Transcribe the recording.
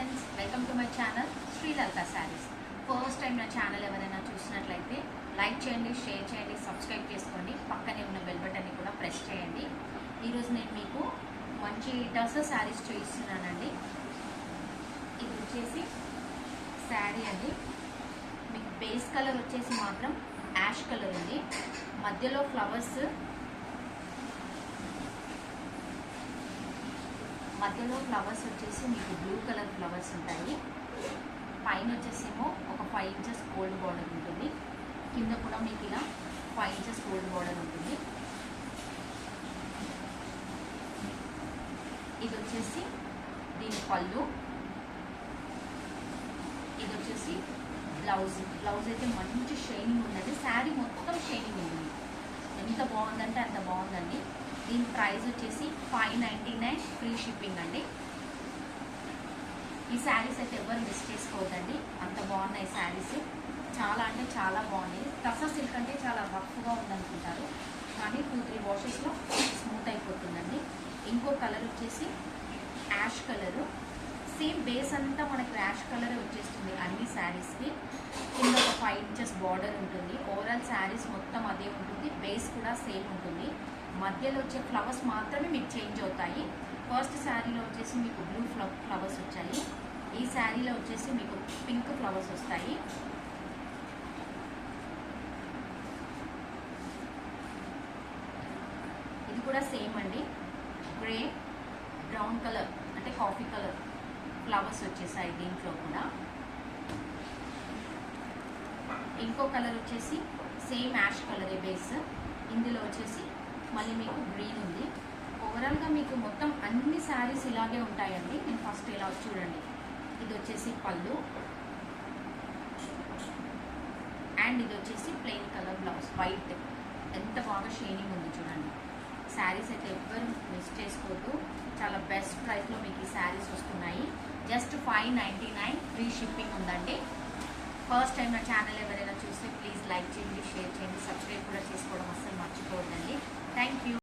Friends, welcome to my channel Sri Lalitha saris. First time నా channel ఎవరైనా చూసినట్లయితే లైక్ చేయండి, షేర్ చేయండి, సబ్స్క్రైబ్ చేసుకోండి. పక్కనే ఉన్న బెల్ బటన్ని కూడా ప్రెస్ చేయండి. ఈరోజు నేను మీకు మంచి టసర్ శారీస్ చూపిస్తున్నానండి. ఇది వచ్చేసి శారీ అండి. మీకు బేస్ కలర్ వచ్చేసి మాత్రం యాష్ కలర్ ఉంది. మధ్యలో ఫ్లవర్స్ వచ్చేసి మీకు బ్లూ కలర్ ఫ్లవర్స్ ఉంటాయి. పైన వచ్చేసేమో ఒక 5 ఇంచెస్ గోల్డ్ బార్డర్ ఉంటుంది. కింద కూడా మీకు ఇలా 5 ఇంచెస్ గోల్డ్ బార్డర్ ఉంటుంది. ఇది వచ్చేసి దీని పళ్ళు. ఇది వచ్చేసి బ్లౌజ్ అయితే మంచి షైనింగ్ ఉన్నది. శారీ మొత్తం షైనింగ్ ఉంది. ఎంత బాగుందంటే అంత బాగుందండి. దీని ప్రైస్ వచ్చేసి 599 ఫ్రీ షిప్పింగ్ అండి. ఈ శారీస్ అయితే ఎవరు మిస్ చేసుకోవద్దండి, అంత బాగున్నాయి శారీస్. చాలా అంటే చాలా బాగున్నాయి. టసర్ సిల్క్ అంటే చాలా రఫ్గా ఉందనుకుంటారు, కానీ 2-3 వాషెస్లో స్మూత్ అయిపోతుందండి. ఇంకో కలర్ వచ్చేసి యాష్ కలరు. సేమ్ బేస్ అంతా మనకి యాష్ కలర్ వచ్చేస్తుంది అన్ని శారీస్కి. కింద ఒక 5 ఇంచెస్ బార్డర్ ఉంటుంది. ఓవరాల్ శారీస్ మొత్తం అదే ఉంటుంది. బేస్ కూడా సేమ్ ఉంటుంది. మధ్యలో వచ్చే ఫ్లవర్స్ మాత్రమే మీకు చేంజ్ అవుతాయి. ఫస్ట్ శారీలో వచ్చేసి మీకు బ్లూ ఫ్లవర్స్ వచ్చాయి. ఈ శారీలో వచ్చేసి మీకు పింక్ ఫ్లవర్స్ వస్తాయి. ఇది కూడా సేమ్ అండి. గ్రే, బ్రౌన్ కలర్ అంటే కాఫీ కలర్ ఫ్లవర్స్ వచ్చేసాయి దీంట్లో కూడా. ఇంకో కలర్ వచ్చేసి సేమ్ యాష్ కలరే బేస్. ఇందులో వచ్చేసి మళ్ళీ మీకు గ్రీన్ ఉంది. ఓవరాల్గా మీకు మొత్తం అన్ని శారీస్ ఇలాగే ఉంటాయండి. నేను ఫస్ట్ ఇలా చూడండి. ఇది వచ్చేసి పళ్ళు అండ్ ఇది వచ్చేసి ప్లెయిన్ కలర్ బ్లౌజ్ వైట్. ఎంత బాగా షైనింగ్ ఉంది చూడండి. శారీస్ అయితే ఎవ్వరు మిస్ చేసుకోవద్దు. చాలా బెస్ట్ ప్రైస్లో మీకు ఈ శారీస్ వస్తున్నాయి. జస్ట్ 599 ఫ్రీ షిప్పింగ్ ఉందండి. ఫస్ట్ టైం నా ఛానల్ ఎవరైనా చూస్తే ప్లీజ్ లైక్ చేయండి, షేర్ చేయండి, సబ్స్క్రైబ్ కూడా చేసుకోవడం అస్సలు మర్చిపోవద్దండి. Thank you.